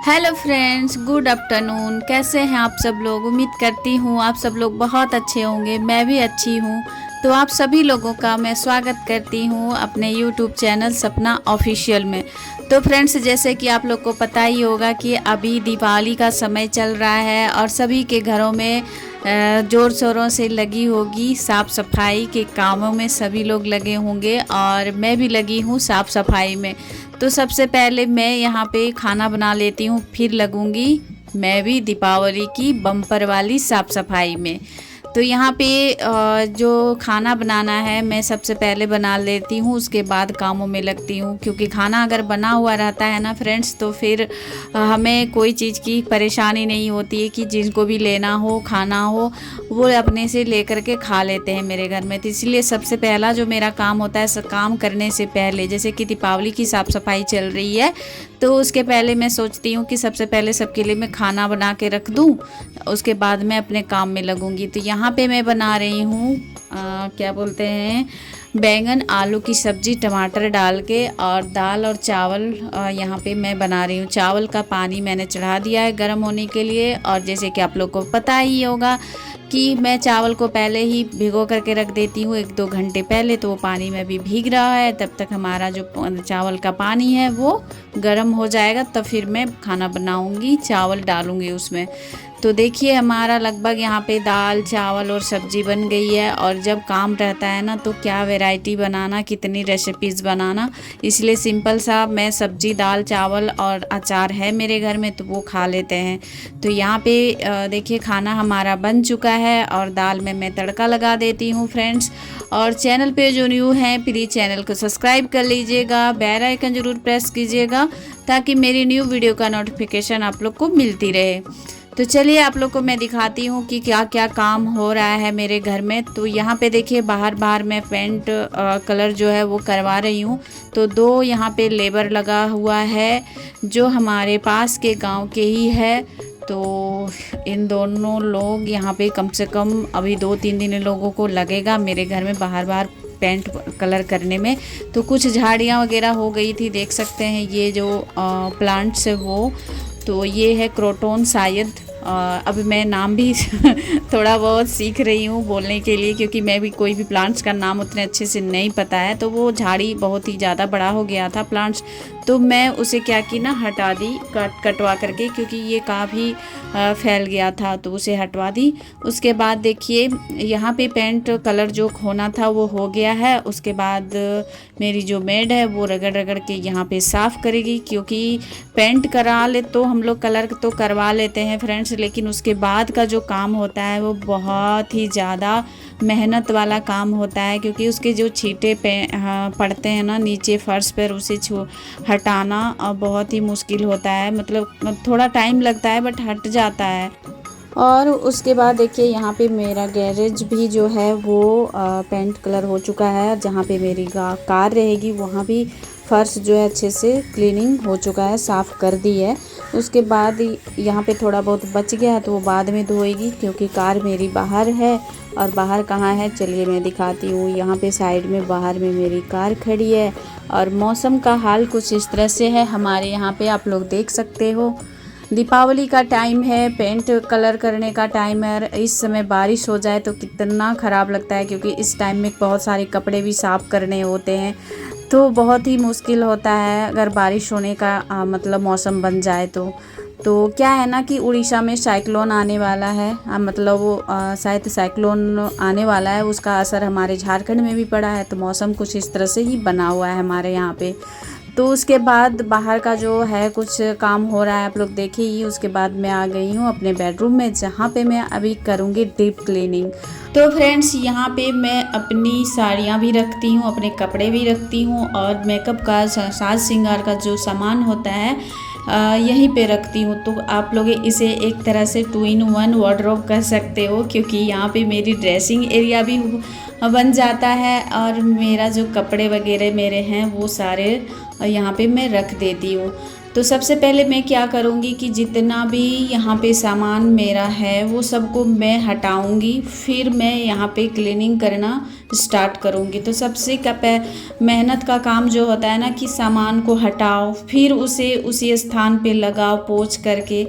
Hello friends, good afternoon. कैसे हैं आप सब लोग? उम्मीद करती हूँ आप सब लोग बहुत अच्छे होंगे। मैं भी अच्छी हूँ। तो आप सभी लोगों का मैं स्वागत करती हूँ अपने यूट्यूब चैनल सपना ऑफिशियल में। तो फ्रेंड्स, जैसे कि आप लोग को पता ही होगा कि अभी दीपावली का समय चल रहा है और सभी के घरों में ज़ोर शोरों से लगी होगी साफ़ सफाई के कामों में। सभी लोग लगे होंगे और मैं भी लगी हूँ साफ़ सफाई में। तो सबसे पहले मैं यहाँ पे खाना बना लेती हूँ, फिर लगूंगी मैं भी दीपावली की बम्पर वाली साफ़ सफाई में। तो यहाँ पे जो खाना बनाना है मैं सबसे पहले बना लेती हूँ, उसके बाद कामों में लगती हूँ। क्योंकि खाना अगर बना हुआ रहता है ना फ्रेंड्स, तो फिर हमें कोई चीज़ की परेशानी नहीं होती है कि जिनको भी लेना हो खाना हो वो अपने से लेकर के खा लेते हैं मेरे घर में। तो इसलिए सबसे पहला जो मेरा काम होता है, काम करने से पहले, जैसे कि दीपावली की साफ़ सफाई चल रही है तो उसके पहले मैं सोचती हूँ कि सबसे पहले सबके लिए मैं खाना बना के रख दूँ, उसके बाद मैं अपने काम में लगूंगी। तो यहाँ पे मैं बना रही हूँ क्या बोलते हैं, बैंगन आलू की सब्ज़ी टमाटर डाल के, और दाल और चावल यहाँ पे मैं बना रही हूँ। चावल का पानी मैंने चढ़ा दिया है गर्म होने के लिए। और जैसे कि आप लोग को पता ही होगा कि मैं चावल को पहले ही भिगो करके रख देती हूँ 1-2 घंटे पहले, तो वो पानी में भी भीग रहा है। तब तक हमारा जो चावल का पानी है वो गर्म हो जाएगा, तब फिर मैं खाना बनाऊँगी, चावल डालूँगी उसमें। तो देखिए हमारा लगभग यहाँ पे दाल चावल और सब्जी बन गई है। और जब काम रहता है ना तो क्या वैरायटी बनाना, कितनी रेसिपीज़ बनाना, इसलिए सिंपल सा मैं सब्जी दाल चावल और अचार है मेरे घर में तो वो खा लेते हैं। तो यहाँ पे देखिए खाना हमारा बन चुका है और दाल में मैं तड़का लगा देती हूँ फ्रेंड्स। और चैनल पे जो न्यू हैं प्लीज़ चैनल को सब्सक्राइब कर लीजिएगा, बेल आइकन ज़रूर प्रेस कीजिएगा ताकि मेरी न्यू वीडियो का नोटिफिकेशन आप लोग को मिलती रहे। तो चलिए आप लोग को मैं दिखाती हूँ कि क्या क्या काम हो रहा है मेरे घर में। तो यहाँ पे देखिए बाहर मैं पेंट कलर जो है वो करवा रही हूँ। तो 2 यहाँ पे लेबर लगा हुआ है जो हमारे पास के गांव के ही है। तो इन दोनों लोग यहाँ पे कम से कम अभी 2-3 दिन इन लोगों को लगेगा मेरे घर में बाहर पेंट कलर करने में। तो कुछ झाड़ियाँ वगैरह हो गई थी, देख सकते हैं ये जो प्लांट्स है वो। तो ये है क्रोटोन शायद। अभी मैं नाम भी थोड़ा बहुत सीख रही हूँ बोलने के लिए, क्योंकि मैं भी कोई भी प्लांट्स का नाम उतने अच्छे से नहीं पता है। तो वो झाड़ी बहुत ही ज़्यादा बड़ा हो गया था प्लांट्स, तो मैं उसे क्या की ना हटा दी कटवा करके, क्योंकि ये काफ़ी फैल गया था तो उसे हटवा दी। उसके बाद देखिए यहाँ पे पेंट कलर जो होना था वो हो गया है। उसके बाद मेरी जो मेड है वो रगड़ के यहाँ पे साफ़ करेगी, क्योंकि पेंट करा ले तो हम लोग कलर तो करवा लेते हैं फ्रेंड्स, लेकिन उसके बाद का जो काम होता है वो बहुत ही ज़्यादा मेहनत वाला काम होता है। क्योंकि उसके जो छींटे पड़ते हैं ना नीचे फर्श पर, उसे हटाना बहुत ही मुश्किल होता है। मतलब थोड़ा टाइम लगता है बट हट जाता है। और उसके बाद देखिए यहाँ पे मेरा गैरेज भी जो है वो पेंट कलर हो चुका है। जहाँ पे मेरी कार रहेगी वहाँ भी फर्श जो है अच्छे से क्लीनिंग हो चुका है, साफ़ कर दी है। उसके बाद यहाँ पे थोड़ा बहुत बच गया है तो वो बाद में धोएगी, क्योंकि कार मेरी बाहर है। और बाहर कहाँ है चलिए मैं दिखाती हूँ। यहाँ पे साइड में बाहर में मेरी कार खड़ी है। और मौसम का हाल कुछ इस तरह से है हमारे यहाँ पे, आप लोग देख सकते हो। दीपावली का टाइम है, पेंट कलर करने का टाइम है। इस समय बारिश हो जाए तो कितना ख़राब लगता है, क्योंकि इस टाइम में बहुत सारे कपड़े भी साफ़ करने होते हैं। तो बहुत ही मुश्किल होता है अगर बारिश होने का मतलब मौसम बन जाए तो क्या है ना कि उड़ीसा में साइक्लोन आने वाला है। मतलब वो शायद साइक्लोन आने वाला है, उसका असर हमारे झारखंड में भी पड़ा है। तो मौसम कुछ इस तरह से ही बना हुआ है हमारे यहाँ पे। तो उसके बाद बाहर का जो है कुछ काम हो रहा है, आप लोग देखिए ही। उसके बाद मैं आ गई हूँ अपने बेडरूम में, जहाँ पे मैं अभी करूँगी डीप क्लीनिंग। तो फ्रेंड्स, यहाँ पे मैं अपनी साड़ियाँ भी रखती हूँ, अपने कपड़े भी रखती हूँ, और मेकअप का साज श्रृंगार का जो सामान होता है यहीं पे रखती हूँ। तो आप लोग इसे एक तरह से 2 in 1 वार्डरोब कर सकते हो, क्योंकि यहाँ पे मेरी ड्रेसिंग एरिया भी बन जाता है, और मेरा जो कपड़े वगैरह मेरे हैं वो सारे यहाँ पे मैं रख देती हूँ। तो सबसे पहले मैं क्या करूँगी कि जितना भी यहाँ पे सामान मेरा है वो सबको मैं हटाऊँगी, फिर मैं यहाँ पे क्लीनिंग करना स्टार्ट करूँगी। तो सबसे मेहनत का काम जो होता है ना कि सामान को हटाओ, फिर उसे उसी स्थान पे लगाओ पोंछ करके,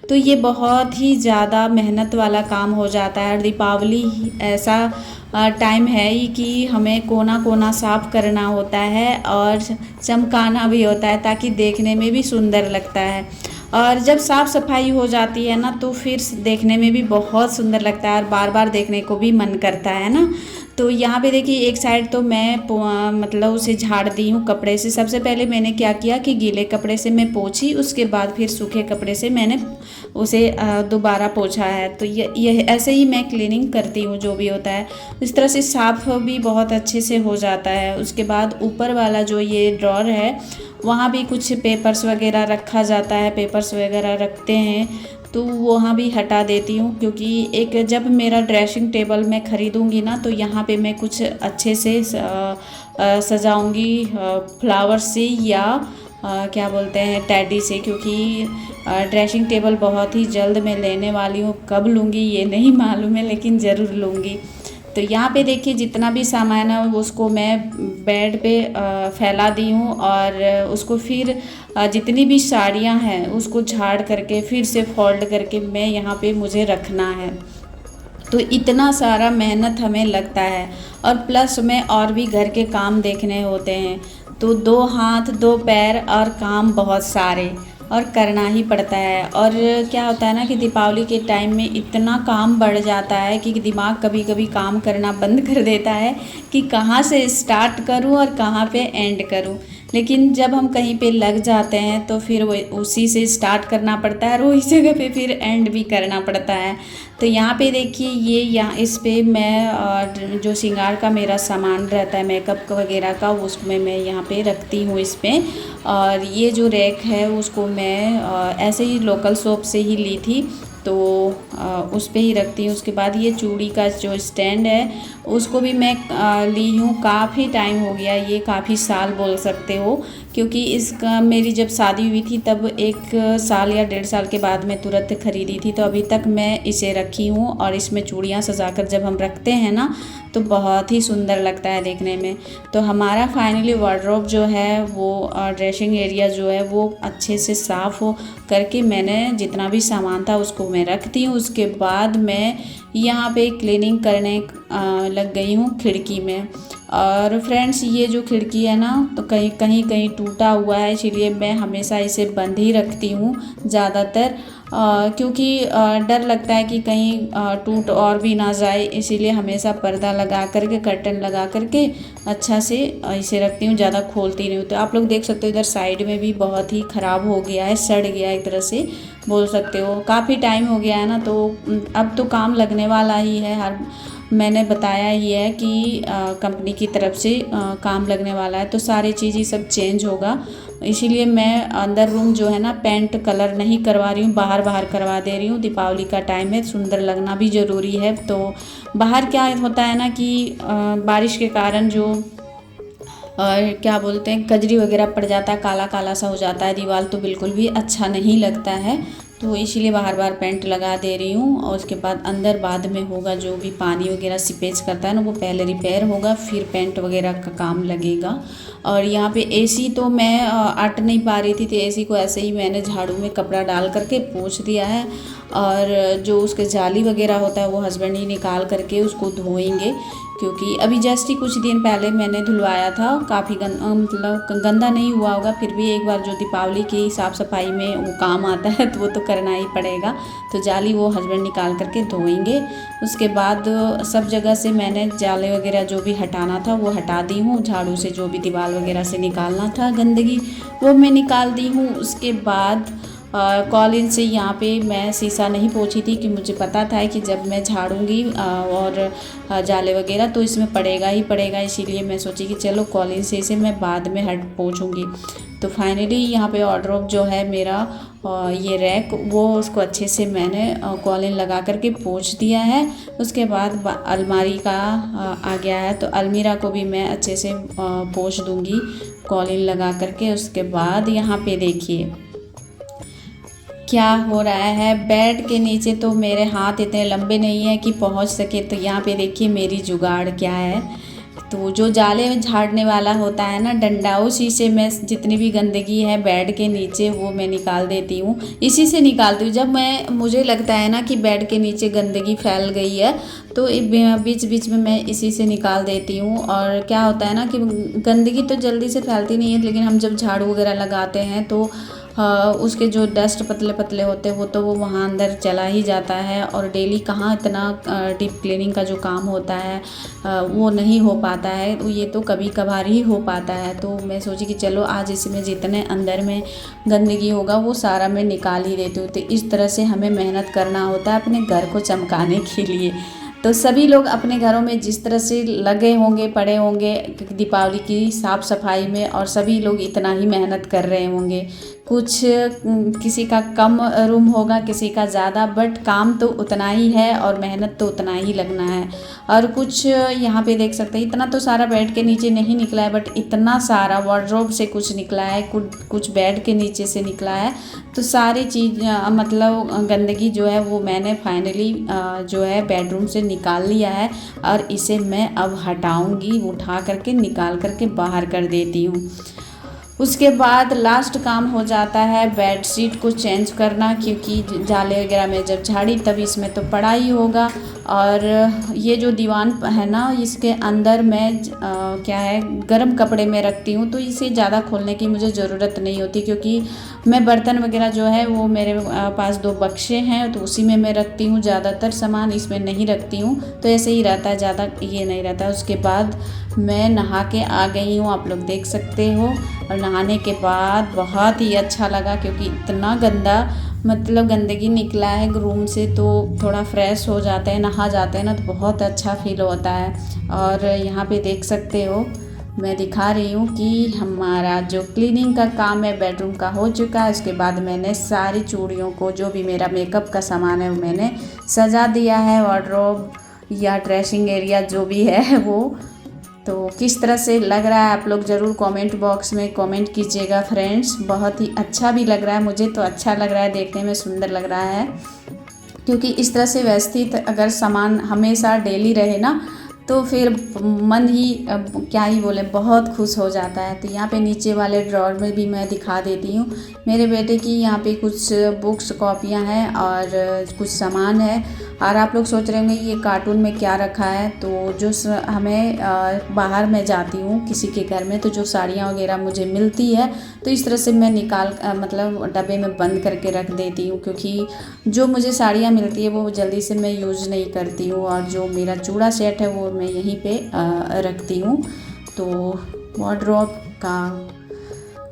तो ये बहुत ही ज़्यादा मेहनत वाला काम हो जाता है। और दीपावली ऐसा टाइम है ही कि हमें कोना कोना साफ़ करना होता है और चमकाना भी होता है, ताकि देखने में भी सुंदर लगता है। और जब साफ़ सफाई हो जाती है ना, तो फिर देखने में भी बहुत सुंदर लगता है और बार बार देखने को भी मन करता है ना। तो यहाँ पे देखिए, एक साइड तो मैं मतलब उसे झाड़ दी हूँ कपड़े से। सबसे पहले मैंने क्या किया कि गीले कपड़े से मैं पोंछी, उसके बाद फिर सूखे कपड़े से मैंने उसे दोबारा पोंछा है। तो ये ऐसे ही मैं क्लीनिंग करती हूँ जो भी होता है। इस तरह से साफ़ भी बहुत अच्छे से हो जाता है। उसके बाद ऊपर वाला जो ये ड्रॉर है, वहाँ भी कुछ पेपर्स वगैरह रखा जाता है, पेपर्स वगैरह रखते हैं, तो वहाँ भी हटा देती हूँ। क्योंकि एक जब मेरा ड्रेसिंग टेबल मैं ख़रीदूँगी ना, तो यहाँ पे मैं कुछ अच्छे से सजाऊँगी फ्लावर से, या क्या बोलते हैं टेडी से, क्योंकि ड्रेसिंग टेबल बहुत ही जल्द मैं लेने वाली हूँ। कब लूँगी ये नहीं मालूम है, लेकिन ज़रूर लूँगी। तो यहाँ पे देखिए, जितना भी सामान है उसको मैं बेड पे फैला दी हूँ, और उसको फिर जितनी भी साड़ियाँ हैं उसको झाड़ करके फिर से फोल्ड करके मैं यहाँ पे मुझे रखना है। तो इतना सारा मेहनत हमें लगता है, और प्लस में और भी घर के काम देखने होते हैं। तो 2 हाथ 2 पैर और काम बहुत सारे, और करना ही पड़ता है। और क्या होता है ना कि दीपावली के टाइम में इतना काम बढ़ जाता है कि दिमाग कभी कभी काम करना बंद कर देता है कि कहाँ से स्टार्ट करूँ और कहाँ पे एंड करूँ। लेकिन जब हम कहीं पे लग जाते हैं तो फिर वो उसी से स्टार्ट करना पड़ता है, और वही जगह पे फिर एंड भी करना पड़ता है। तो यहाँ पे देखिए, ये यहाँ इस पे मैं जो श्रृंगार का मेरा सामान रहता है मेकअप वगैरह का, उसमें मैं यहाँ पे रखती हूँ इसमें। और ये जो रैक है उसको मैं ऐसे ही लोकल शॉप से ही ली थी, तो उस पे ही रखती हूँ। उसके बाद ये चूड़ी का जो स्टैंड है उसको भी मैं ली हूँ, काफ़ी टाइम हो गया, ये काफ़ी साल बोल सकते हो। क्योंकि इसका मेरी जब शादी हुई थी तब 1 साल या 1.5 साल के बाद मैं तुरंत खरीदी थी, तो अभी तक मैं इसे रखी हूँ। और इसमें चूड़ियाँ सजाकर जब हम रखते हैं ना, तो बहुत ही सुंदर लगता है देखने में। तो हमारा फाइनली वार्डरोब जो है वो ड्रेसिंग एरिया जो है वो अच्छे से साफ़ हो करके मैंने जितना भी सामान था उसको मैं रखती हूँ। उसके बाद मैं यहाँ पे क्लीनिंग करने लग गई हूँ खिड़की में। और फ्रेंड्स, ये जो खिड़की है ना, तो कहीं कहीं टूटा हुआ है, इसीलिए मैं हमेशा इसे बंद ही रखती हूँ ज़्यादातर, क्योंकि डर लगता है कि कहीं टूट और भी ना जाए। इसीलिए हमेशा पर्दा लगा करके, कर्टन लगा करके अच्छा से इसे रखती हूँ, ज़्यादा खोलती नहीं हूँ। तो आप लोग देख सकते हो इधर साइड में भी बहुत ही ख़राब हो गया है, सड़ गया एक तरह से बोल सकते हो। काफ़ी टाइम हो गया है ना, तो अब तो काम लगने वाला ही है। मैंने बताया ही है कि कंपनी की तरफ से काम लगने वाला है, तो सारी चीज़ ही सब चेंज होगा। इसीलिए मैं अंदर रूम जो है ना पेंट कलर नहीं करवा रही हूँ, बाहर करवा दे रही हूँ। दीपावली का टाइम है, सुंदर लगना भी ज़रूरी है। तो बाहर क्या होता है ना कि बारिश के कारण जो और क्या बोलते हैं कजरी वगैरह पड़ जाता है, काला काला सा हो जाता है दीवार, तो बिल्कुल भी अच्छा नहीं लगता है। तो इसीलिए बार पेंट लगा दे रही हूँ। और उसके बाद अंदर बाद में होगा, जो भी पानी वगैरह सीपेज करता है ना, वो पहले रिपेयर होगा, फिर पेंट वगैरह का काम लगेगा। और यहाँ पे एसी तो मैं अट नहीं पा रही थी, तो एसी को ऐसे ही मैंने झाड़ू में कपड़ा डाल करके पोंछ दिया है। और जो उसके जाली वगैरह होता है वो हस्बैंड ही निकाल करके उसको धोएंगे, क्योंकि अभी जस्ट ही कुछ दिन पहले मैंने धुलवाया था। काफ़ी मतलब गंदा नहीं हुआ होगा, फिर भी एक बार जो दीपावली की साफ़ सफाई में वो काम आता है तो वो तो करना ही पड़ेगा। तो जाली वो हस्बैंड निकाल करके धोएंगे। उसके बाद सब जगह से मैंने जाले वगैरह जो भी हटाना था वो हटा दी हूँ। झाड़ू से जो भी दीवार वगैरह से निकालना था गंदगी वो मैं निकाल दी हूँ। उसके बाद कॉलिन से यहाँ पे मैं शीशा नहीं पोंछी थी कि मुझे पता था कि जब मैं झाड़ूंगी और जाले वगैरह तो इसमें पड़ेगा ही पड़ेगा, इसीलिए मैं सोची कि चलो कॉलिन से इसे मैं बाद में हट पोंछूंगी। तो फाइनली यहाँ पे वार्डरोब जो है मेरा ये रैक वो उसको अच्छे से मैंने कॉलिन लगा करके पोंछ दिया है। उसके बाद अलमारी का आ गया है, तो अलमीरा को भी मैं अच्छे से पोंछ दूँगी कॉलिन लगा करके। उसके बाद यहाँ पे देखिए क्या हो रहा है। बेड के नीचे तो मेरे हाथ इतने लंबे नहीं हैं कि पहुंच सके, तो यहाँ पे देखिए मेरी जुगाड़ क्या है। तो जो जाले में झाड़ने वाला होता है ना डंडा, उसी से मैं जितनी भी गंदगी है बेड के नीचे वो मैं निकाल देती हूँ। इसी से निकालती हूँ जब मुझे लगता है ना कि बेड के नीचे गंदगी फैल गई है, तो बीच बीच में मैं इसी से निकाल देती हूँ। और क्या होता है ना कि गंदगी तो जल्दी से फैलती नहीं है, लेकिन हम जब झाड़ू वगैरह लगाते हैं तो उसके जो डस्ट पतले पतले होते हैं वो वहाँ अंदर चला ही जाता है। और डेली कहाँ इतना डीप क्लीनिंग का जो काम होता है वो नहीं हो पाता है, तो ये तो कभी कभार ही हो पाता है। तो मैं सोची कि चलो आज इसमें जितने अंदर में गंदगी होगा वो सारा मैं निकाल ही देती हूँ। तो इस तरह से हमें मेहनत करना होता है अपने घर को चमकाने के लिए। तो सभी लोग अपने घरों में जिस तरह से लगे होंगे पड़े होंगे दीपावली की साफ़ सफाई में, और सभी लोग इतना ही मेहनत कर रहे होंगे। कुछ किसी का कम रूम होगा, किसी का ज़्यादा, बट काम तो उतना ही है और मेहनत तो उतना ही लगना है। और कुछ यहाँ पे देख सकते हैं इतना तो सारा बेड के नीचे नहीं निकला है, बट इतना सारा वार्डरोब से कुछ निकला है, कुछ बेड के नीचे से निकला है। तो सारी चीज़ मतलब गंदगी जो है वो मैंने फाइनली जो है बेडरूम से निकाल लिया है, और इसे मैं अब हटाऊंगी, उठा करके निकाल करके बाहर कर देती हूँ। उसके बाद लास्ट काम हो जाता है बेडशीट को चेंज करना, क्योंकि जाले वगैरह में जब झाड़ी तब इसमें तो पड़ा ही होगा। और ये जो दीवान है ना इसके अंदर मैं क्या है गर्म कपड़े में रखती हूँ, तो इसे ज़्यादा खोलने की मुझे ज़रूरत नहीं होती, क्योंकि मैं बर्तन वगैरह जो है वो मेरे पास 2 बक्से हैं, तो उसी में मैं रखती हूँ। ज़्यादातर सामान इसमें नहीं रखती हूँ, तो ऐसे ही रहता है, ज़्यादा ये नहीं रहता। उसके बाद मैं नहा के आ गई हूँ, आप लोग देख सकते हो। और नहाने के बाद बहुत ही अच्छा लगा, क्योंकि इतना गंदा मतलब गंदगी निकला है रूम से, तो थोड़ा फ्रेश हो जाते हैं, नहा जाते हैं ना, तो बहुत अच्छा फील होता है। और यहाँ पे देख सकते हो मैं दिखा रही हूँ कि हमारा जो क्लीनिंग का काम है बेडरूम का हो चुका है। उसके बाद मैंने सारी चूड़ियों को, जो भी मेरा मेकअप का सामान है वो मैंने सजा दिया है, वार्डरोब या ड्रेसिंग एरिया जो भी है वो। तो किस तरह से लग रहा है आप लोग ज़रूर कमेंट बॉक्स में कमेंट कीजिएगा फ्रेंड्स। बहुत ही अच्छा भी लग रहा है, मुझे तो अच्छा लग रहा है, देखने में सुंदर लग रहा है, क्योंकि इस तरह से व्यवस्थित अगर सामान हमेशा डेली रहे ना तो फिर मन ही क्या ही बोले बहुत खुश हो जाता है। तो यहाँ पे नीचे वाले ड्रॉर में भी मैं दिखा देती हूँ मेरे बेटे की, यहाँ पे कुछ बुक्स कॉपियाँ हैं और कुछ सामान है। और आप लोग सोच रहे होंगे ये कार्टून में क्या रखा है, तो जो हमें बाहर मैं जाती हूँ किसी के घर में, तो जो साड़ियाँ वगैरह मुझे मिलती है तो इस तरह से मैं निकाल मतलब डब्बे में बंद करके रख देती हूँ, क्योंकि जो मुझे साड़ियाँ मिलती है वो जल्दी से मैं यूज़ नहीं करती हूँ। और जो मेरा चूड़ा सेट है वो मैं यहीं पे रखती हूँ। तो वार्डरोब का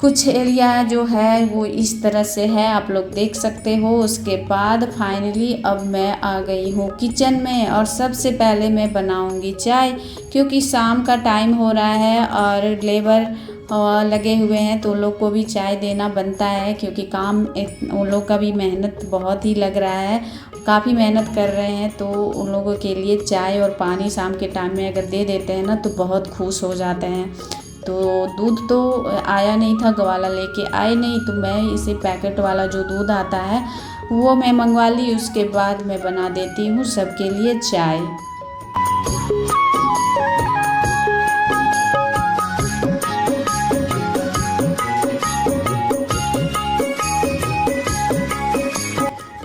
कुछ एरिया जो है वो इस तरह से है, आप लोग देख सकते हो। उसके बाद फाइनली अब मैं आ गई हूँ किचन में, और सबसे पहले मैं बनाऊँगी चाय, क्योंकि शाम का टाइम हो रहा है और लेबर लगे हुए हैं, तो उन लोग को भी चाय देना बनता है, क्योंकि काम उन लोग का भी मेहनत बहुत ही लग रहा है, काफ़ी मेहनत कर रहे हैं। तो उन लोगों के लिए चाय और पानी शाम के टाइम में अगर दे देते हैं ना तो बहुत खुश हो जाते हैं। तो दूध तो आया नहीं था, गवाला लेके आए नहीं, तो मैं इसे पैकेट वाला जो दूध आता है वो मैं मंगवा ली। उसके बाद मैं बना देती हूँ सबके लिए चाय।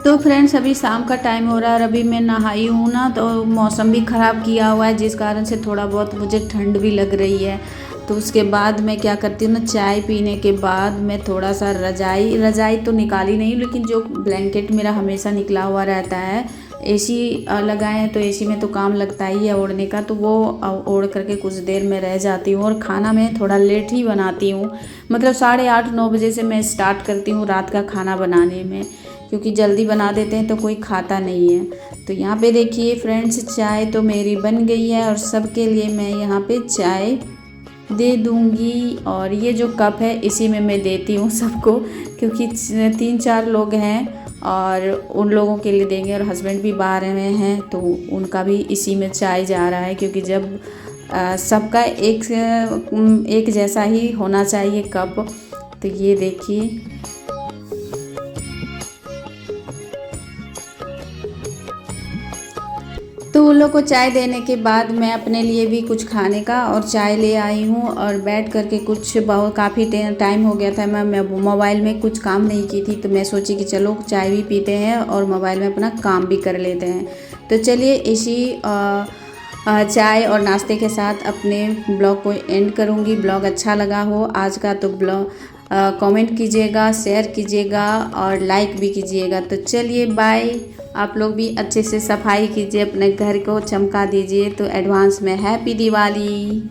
तो तो फ्रेंड्स अभी शाम का टाइम हो रहा है और अभी मैं नहाई हूँ ना, तो मौसम भी ख़राब किया हुआ है जिस कारण से थोड़ा बहुत मुझे ठंड भी लग रही है। तो उसके बाद मैं क्या करती हूँ ना, चाय पीने के बाद मैं थोड़ा सा रज़ाई तो निकाली नहीं, लेकिन जो ब्लैंकेट मेरा हमेशा निकला हुआ रहता है, एसी लगाए हैं तो एसी में तो काम लगता ही है ओढ़ने का, तो वो ओढ़ करके कुछ देर में रह जाती हूँ। और खाना मैं थोड़ा लेट ही बनाती हूँ, मतलब 8:30-9 बजे से मैं स्टार्ट करती हूँ रात का खाना बनाने में, क्योंकि जल्दी बना देते हैं तो कोई खाता नहीं है। तो यहाँ पे देखिए फ्रेंड्स, चाय तो मेरी बन गई है और सबके लिए मैं यहाँ पे चाय दे दूँगी। और ये जो कप है इसी में मैं देती हूँ सबको, क्योंकि 3-4 लोग हैं और उन लोगों के लिए देंगे, और हस्बैंड भी बाहर में हैं तो उनका भी इसी में चाय जा रहा है, क्योंकि जब सबका एक जैसा ही होना चाहिए कप। तो ये देखिए, तो उन लोग को चाय देने के बाद मैं अपने लिए भी कुछ खाने का और चाय ले आई हूँ, और बैठ करके कुछ बहुत काफ़ी टाइम हो गया था, मैं मोबाइल में कुछ काम नहीं की थी, तो मैं सोची कि चलो चाय भी पीते हैं और मोबाइल में अपना काम भी कर लेते हैं। तो चलिए इसी चाय और नाश्ते के साथ अपने ब्लॉग को एंड करूँगी। ब्लॉग अच्छा लगा हो आज का तो ब्लॉग कमेंट कीजिएगा, शेयर कीजिएगा और लाइक भी कीजिएगा। तो चलिए बाय। आप लोग भी अच्छे से सफाई कीजिए, अपने घर को चमका दीजिए। तो एडवांस में हैप्पी दिवाली।